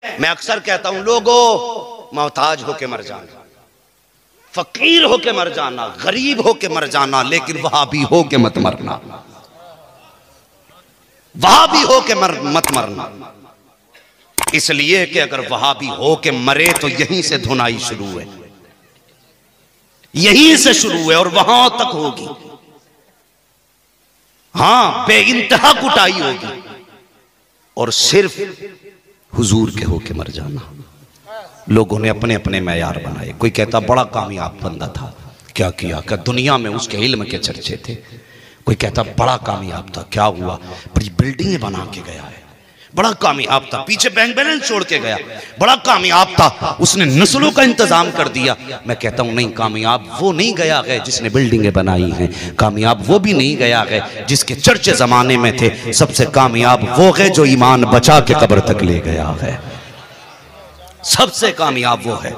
मैं अक्सर कहता हूं लोगों, मोहताज होके मर जाना, फकीर होके मर जाना, गरीब होके मर जाना, लेकिन वहाबी होके मत मरना, वहाबी होके मत मरना। इसलिए कि अगर वहाबी होके मरे तो यहीं से धुनाई शुरू है, यहीं से शुरू है और वहां तक होगी। हां, बेइंतहा कुटाई होगी और सिर्फ हुजूर के होके मर जाना। लोगों ने अपने अपने मैयार बनाए। कोई कहता बड़ा कामयाब बंदा था, क्या किया, क्या दुनिया में उसके इल्म के चर्चे थे। कोई कहता बड़ा कामयाब था, क्या हुआ, बड़ी बिल्डिंगें बना के गया है, बड़ा कामयाब था, पीछे बैंक बैलेंस छोड़ के गया, बड़ा कामयाब था, उसने नस्लों का इंतजाम कर दिया। मैं कहता हूं नहीं, कामयाब वो नहीं गया है जिसने बिल्डिंगें बनाई हैं, कामयाब वो भी नहीं गया है जिसके चर्चे जमाने में थे। सबसे कामयाब वो है जो ईमान बचा के कब्र तक ले गया है। सबसे कामयाब वो है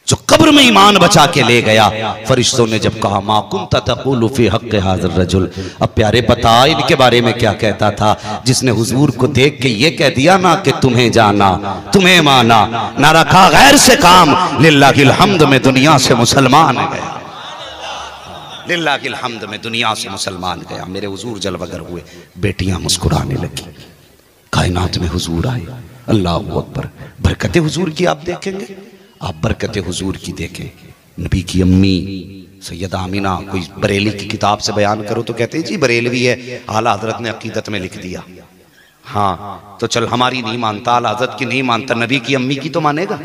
जो कब्र में ईमान बचा के ले गया। फरिश्तों ने जब कहा मा कुंता तक़ूलु फी हक़्क़ि हाज़िर रजुल, अब प्यारे बता इनके बारे में क्या कहता था जिसने हुजूर को देख के ये कह दिया ना कि तुम्हें जाना, तुम्हें माना, ना रखा गैर से काम, लिल्लाहिल हम्द में दुनिया से मुसलमान गया, लिल्लाहिल हम्द में दुनिया से मुसलमान गया। मेरे हुजूर जलवगर हुए, बेटियां मुस्कुराने लगी, कायनात में हुजूर आए। अल्लाह अकबर। बरकत हुजूर की आप देखेंगे, आप बरकत हुजूर की देखें। नबी की अम्मी सैयदा आमिना, कोई बरेली की किताब से बयान करो तो कहते हैं जी बरेलवी है, आला हजरत ने अकीदत में लिख दिया। हाँ तो चल, हमारी नहीं मानता, आला हजरत की नहीं मानता, नबी की अम्मी की तो मानेगा,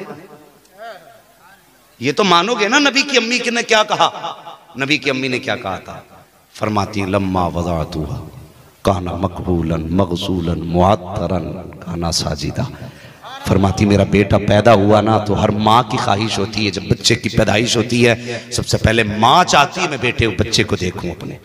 ये तो मानोगे ना। नबी की अम्मी ने क्या कहा, नबी की अम्मी ने क्या कहा था, फरमाती हैं लम्मा वज़अतुहा काना मकबूलन मगसूलन मुअत्तरन काना साजिदा। फरमाती मेरा बेटा पैदा हुआ ना तो हर माँ की ख्वाहिश होती है, जब बच्चे की पैदाइश होती है सबसे पहले माँ चाहती है मैं बेटे बच्चे को देखूं अपने,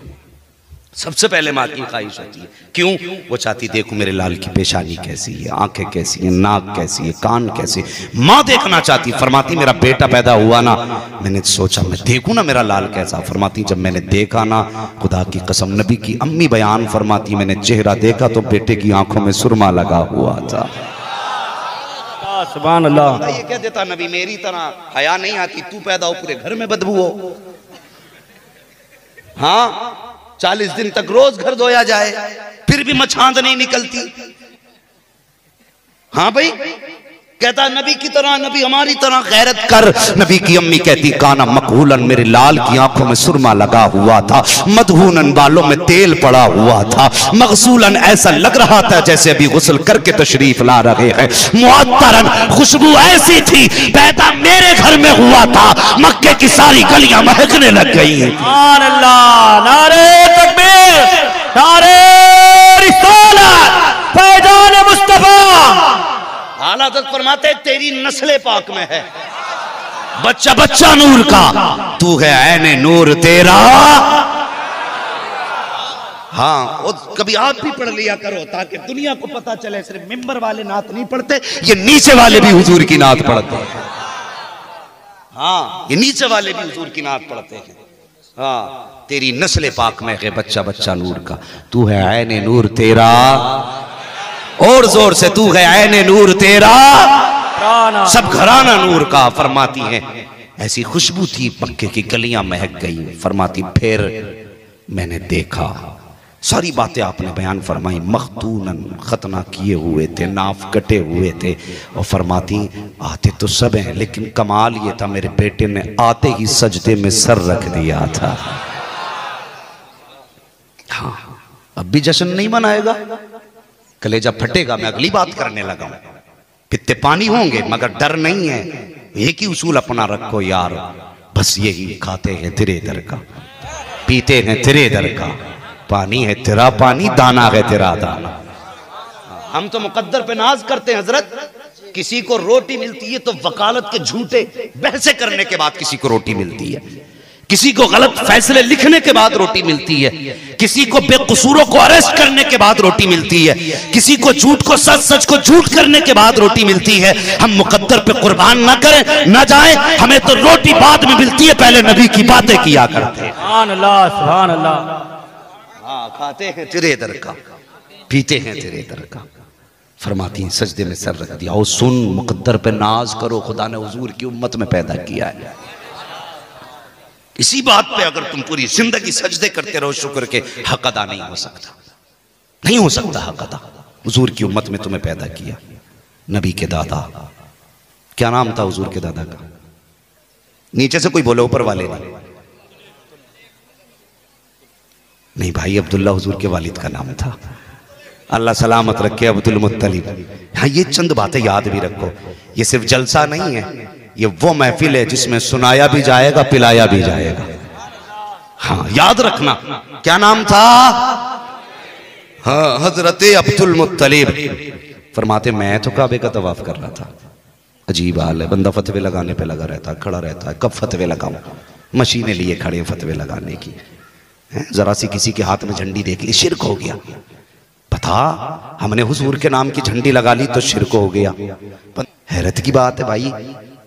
सबसे पहले माँ की ख्वाहिश होती है। क्यों? वो चाहती देखूं मेरे लाल की पेशानी कैसी है, आंखें कैसी है, नाक कैसी है, कान कैसे, माँ देखना चाहती। फरमाती मेरा बेटा पैदा हुआ ना, मैंने सोचा मैं देखूं ना मेरा लाल कैसा। फरमाती जब मैंने देखा ना, खुदा की कसम, नबी की अम्मी बयान फरमाती मैंने चेहरा देखा तो बेटे की आंखों में सुरमा लगा हुआ था। सुभान अल्लाह। ये कह देता नबी मेरी तरह हया नहीं आती, तू पैदा हो पूरे घर में बदबू हो। हाँ 40 दिन तक रोज घर धोया जाए फिर भी मछांद नहीं निकलती। हाँ भाई, कहता नबी की तरह, नबी हमारी तरह गैरत कर। नबी की अम्मी कहती काना मकहूलन, मेरे लाल की आंखों में सुरमा लगा हुआ था, मदहूनन बालों में तेल पड़ा हुआ था, मगसूलन ऐसा लग रहा था जैसे अभी गुस्ल करके तशरीफ ला रहे हैं, मुअत्तरन खुशबू ऐसी थी पैदा मेरे घर में हुआ था, मक्के की सारी गलियां महकने लग गई। सुभान अल्लाह, नारे तकबीर, नारे रिसालत, फैजान मुस्तफा। आला हज़रत फरमाते तेरी नस्ले पाक में है, बच्चा बच्चा नूर का, तू है ऐने नूर तेरा। हाँ, और कभी आप भी पढ़ लिया करो ताकि दुनिया को पता चले सिर्फ मिंबर वाले नात नहीं पढ़ते, ये नीचे वाले भी हुजूर की नात पढ़ते हैं। हाँ, ये नीचे वाले भी हुजूर की नात पढ़ते हैं। हाँ, तेरी नस्ले पाक में है बच्चा बच्चा नूर का, तू है ऐने नूर तेरा, और जोर से तू है ऐने नूर तेरा, सब घराना नूर का। फरमाती हैं ऐसी खुशबू थी मक्के की गलियां महक गई। फरमाती फिर मैंने देखा, सारी बातें आपने बयान फरमाई, मखतूनन खतना किए हुए थे, नाफ कटे हुए थे, और फरमाती आते तो सब हैं लेकिन कमाल ये था मेरे बेटे ने आते ही सजदे में सर रख दिया था। हाँ, अब भी जश्न नहीं मनाएगा, कलेजा फटेगा। मैं अगली बात करने लगा हूं, पित्ते पानी होंगे मगर डर नहीं है। एक ही उसूल अपना रखो यार, बस यही, खाते हैं तेरे दर का, पीते हैं तेरे दर का, पानी है तेरा पानी, दाना है तेरा दाना। हम तो मुकद्दर पे नाज करते हैं हजरत, किसी को रोटी मिलती है तो वकालत के झूठे बहसे करने के बाद किसी को रोटी मिलती है, किसी को गलत फैसले लिखने के बाद रोटी मिलती है, किसी को बेकसूरों को अरेस्ट करने के बाद रोटी मिलती है, किसी को झूठ को सच, सच को झूठ करने के बाद रोटी मिलती है। हम मुकद्दर पे कुर्बान ना करें ना जाएं, हमें तो रोटी बाद में मिलती है, पहले नबी की बातें किया करते हैं। सुभान अल्लाह, सुभान अल्लाह। हाँ, खाते हैं तेरे दर का, पीते हैं तेरे दर का, फरमाती हैं सजदे में सर रख दिया। और सुन, मुकद्दर पे नाज करो, खुदा ने हुजूर की उम्मत में पैदा किया है। इसी बात पे अगर तुम पूरी जिंदगी सजदे करते रहो शुक्र के, हक अदा नहीं हो सकता, नहीं हो सकता हक अदा। हुजूर की उम्मत में तुम्हें पैदा किया। नबी के दादा, क्या नाम था हुजूर के दादा का? नीचे से कोई बोले, ऊपर वाले नहीं भाई, अब्दुल्ला हुजूर के वालिद का नाम था। अल्लाह सलामत रखे अब्दुल मुत्तलिब। हाँ, ये चंद बातें याद भी रखो। ये सिर्फ जलसा नहीं है, ये वो महफिल है जिसमें सुनाया भी जाएगा, पिलाया भी जाएगा। हाँ, याद रखना। क्या नाम था? हाँ, हजरत अब्दुल मुत्तलिब। फरमाते मैं तो काबे का तवाफ कर रहा था। अजीब हाल है, बंदा फतवे लगाने पे लगा रहता है, खड़ा रहता है, कब फतवे लगाऊं, मशीनें लिए खड़े हैं फतवे लगाने की। जरा सी किसी के हाथ में झंडी देख ली, शिरक हो गया। पता, हमने हुजूर के नाम की झंडी लगा ली तो शिरक हो गया। हैरत की बात है भाई,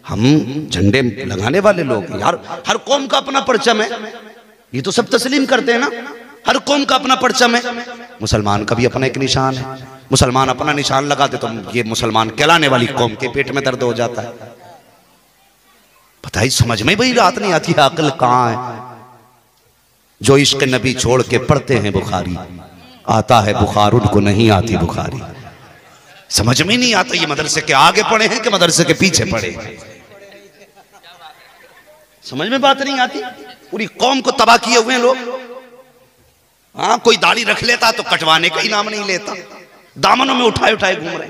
हम झंडे लगाने वाले लोग यार, हर कौम का अपना परचम है, ये तो सब तस्लीम करते हैं ना। हर कौम का अपना परचम है, मुसलमान का भी अपना एक निशान है। मुसलमान अपना निशान लगाते तो ये मुसलमान कहलाने वाली कौम के पेट में दर्द हो जाता है। पता ही समझ में भाई रात नहीं आती, अक्ल कहाँ है। जो इश्क नबी छोड़ के पढ़ते हैं बुखारी, आता है बुखार, उनको नहीं आती बुखारी। समझ में नहीं आता ये मदरसे के आगे पढ़े हैं कि मदरसे के पीछे पढ़े हैं, समझ में बात नहीं आती। पूरी कौम को तबाह किए हुए हैं लोग। हाँ, कोई दाढ़ी रख लेता तो कटवाने का ही नाम नहीं लेता, दामनों में उठाए उठाए घूम रहे।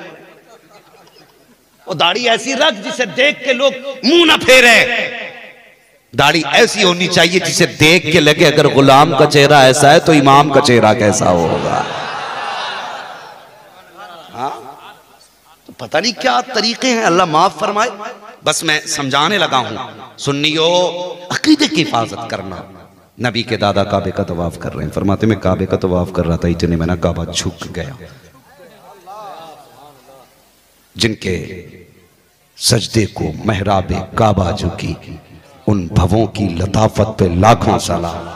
वो दाढ़ी ऐसी रख जिसे देख के लोग मुंह ना फेरे। दाढ़ी ऐसी होनी चाहिए जिसे देख के लगे अगर गुलाम का चेहरा ऐसा है तो इमाम का चेहरा कैसा होगा। हाँ, तो पता नहीं क्या तरीके हैं, अल्लाह माफ फरमाए। बस मैं समझाने लगा हूं, सुन्नियो अकीदे की हिफाजत करना। नबी के दादा काबे का तवाफ कर रहे हैं। फरमाते मैं काबे का तवाफ कर रहा था, इतने में ना काबा झुक गया। जिनके सजदे को महराबे काबा झुकी, उन भवों की लताफत पे लाखों सलाम।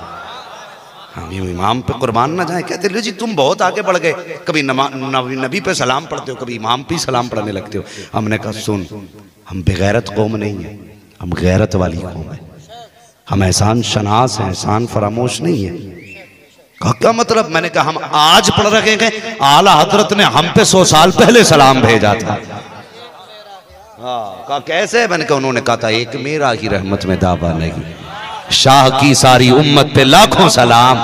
हम इमाम पे कुर्बान ना जाए। कहते लो जी तुम बहुत आगे बढ़ गए, कभी नबी पे सलाम पढ़ते हो, कभी इमाम पे सलाम पढ़ने लगते हो। हमने कहा सुन, हम बेगैरत कौम नहीं है, हम गैरत वाली कौम है। हम एहसान शनास हैं, एहसान फरामोश नहीं है। कहा क्या मतलब? मैंने कहा हम आज पढ़ रहे हैं, आला हजरत ने हम पे 100 साल पहले सलाम भेजा था। हाँ, कहा कैसे? मैंने कहा उन्होंने कहा था एक मेरा ही रहमत में दावा नहीं, शाह की सारी उम्मत पे लाखों सलाम।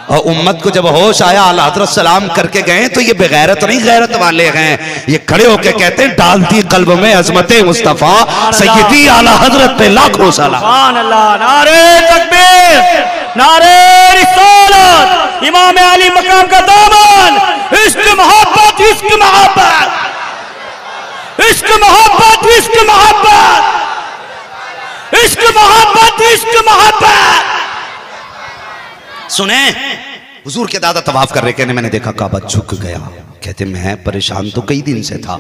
और उम्मत को जब होश आया, आला हजरत सलाम करके गए तो ये बेगैरत नहीं, गैरत वाले हैं। ये खड़े होके कहते हैं डालती कल्ब में अजमते मुस्तफा सैयदी आला हजरत पे लाखों सलाम। सुभान अल्लाह, नारे तकबीर, नारे रिसालत, इमाम अली मकाम का दामन, इश्क मोहब्बत, इश्क मोहब्बत, इश्क मोहब्बत, इश्क मोहब्बत, इश्क मोहब्बत, इश्क मोहब्बत। सुने, हुजूर के दादा तवाफ कर रहे, कहने मैंने देखा काबा झुक गया। कहते मैं परेशान तो कई दिन से था,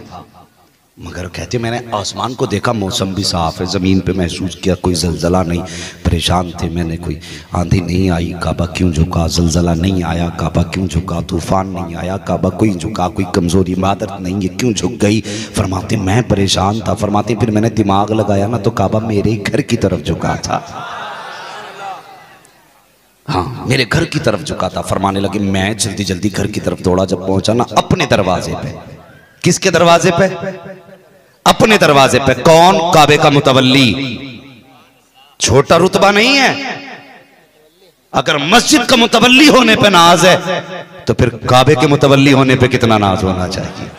मगर कहते मैंने आसमान को देखा, मौसम भी साफ है, जमीन पे महसूस किया कोई जलजला नहीं। परेशान थे मैंने, कोई आंधी नहीं आई, काबा क्यों झुका, जलजला नहीं आया, काबा क्यों झुका, तूफान नहीं आया, काबा कोई झुका, कोई कमजोरी इबादत नहीं है, क्यों झुक गई। फरमाते मैं परेशान था। फरमाते फिर मैंने दिमाग लगाया ना तो काबा मेरे घर की तरफ झुका था। हाँ, मेरे घर की तरफ झुका था। फरमाने लगे मैं जल्दी जल्दी घर की तरफ दौड़ा। जब पहुंचा ना अपने दरवाजे पे, किसके दरवाजे पे? अपने दरवाजे पे। कौन? काबे का मुतवल्ली। छोटा रुतबा नहीं है। अगर मस्जिद का मुतवल्ली होने पे नाज है तो फिर काबे के मुतवल्ली होने पे कितना नाज होना चाहिए।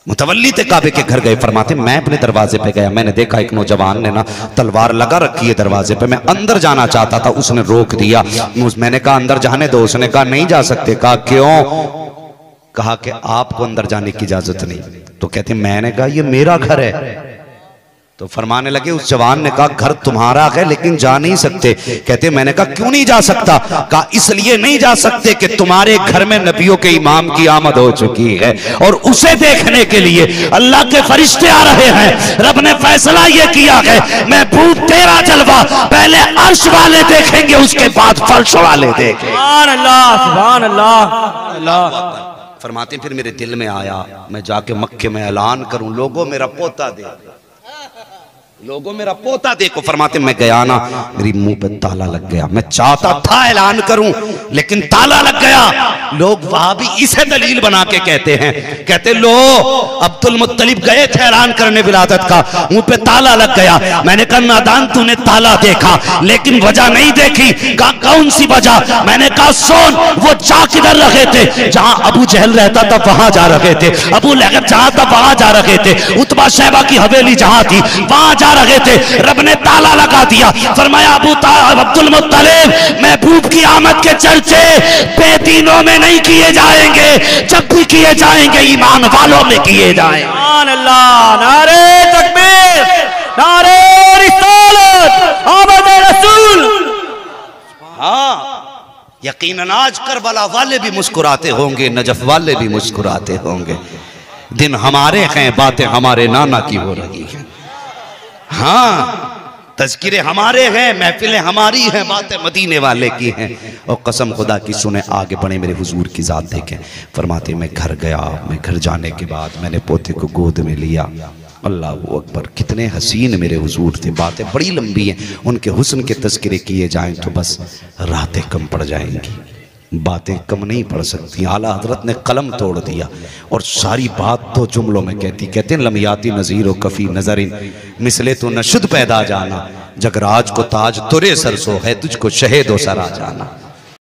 मुतवल्ली थे, काबे के घर गए। फरमाते मैं अपने दरवाजे पे गया, मैंने देखा एक नौजवान ने ना तलवार लगा रखी है दरवाजे पे। मैं अंदर जाना चाहता था, उसने रोक दिया। मैंने कहा अंदर जाने दो। उसने कहा नहीं जा सकते। कहा क्यों? कहा कि आपको अंदर जाने की इजाजत नहीं। तो कहते मैंने कहा ये मेरा घर है। तो फरमाने लगे, उस जवान ने कहा घर तुम्हारा है लेकिन जा नहीं सकते। कहते मैंने कहा क्यों नहीं जा सकता? कहा इसलिए नहीं जा सकते कि तुम्हारे घर में नबियों के इमाम की आमद हो चुकी है और उसे देखने के लिए अल्लाह के फरिश्ते आ रहे हैं। रब ने फैसला ये किया है महबूब तेरा जलवा पहले अर्श वाले देखेंगे, उसके बाद फर्श वाले देखेंगे। सुभान अल्लाह, सुभान अल्लाह, अल्लाह। फरमाते फिर मेरे दिल में आया मैं जाके मक्के में ऐलान करूं, लोगों मेरा पोता दे, लोगों मेरा पोता देखो। फरमाते मैं गया ना, मेरी मुंह पे ताला लग गया। मैं चाहता था ऐलान करूं लेकिन ताला लग गया। लोग वहां भी इसे दलील बना के कहते हैं, कहते लो अब्दुल मुत्तलिब गए थे ऐलान करने विलादत का, मुंह पे ताला लग गया। मैंने कहा नादान तूने ताला देखा लेकिन वजह नहीं देखी। कहा कौन सी वजह? मैंने कहा सुन, वो जा किधर रखे थे? जहां अबू जहल रहता था वहां जा रखे थे, अबू लहब जहां था वहां जा रखे थे, उतबा शैबा की हवेली जहां थी वहां जा रहे थे। रब ने ताला लगा दिया। फरमाया अब्दुल मुत्तलिब महबूब की आमद के चर्चे बेदीनों में नहीं किए जाएंगे, जब भी किए जाएंगे ईमान वालों में किए जाएंगे। अल्लाह, नारे तकबीर, नारे रिसालत, आमद रसूल। हाँ यकीनन आज करबला वाले भी मुस्कुराते होंगे, नजफ वाले भी मुस्कुराते होंगे। दिन हमारे हैं, बातें हमारे नाना की हो रही हैं। हाँ तज़किरे हमारे हैं, महफिलें हमारी हैं, बातें मदीने वाले की हैं। और कसम खुदा की सुने, आगे बढ़े मेरे हुजूर की जात देखें। फरमाते मैं घर गया, मैं घर जाने के बाद मैंने पोते को गोद में लिया। अल्लाह अकबर, कितने हसीन मेरे हुजूर थे। बातें बड़ी लंबी हैं, उनके हुस्न के तज़किरे किए जाएं तो बस रातें कम पड़ जाएंगी, बातें कम नहीं पड़ सकती। आला हजरत ने कलम तोड़ दिया और सारी बात तो जुमलों में कहते हैं लमियाती नज़ीर व कफ़ी नज़रिन मिसले तो नशुद पैदा जाना, जगराज को ताज तुरे सरसो है तुझको शहेदो सरा जाना।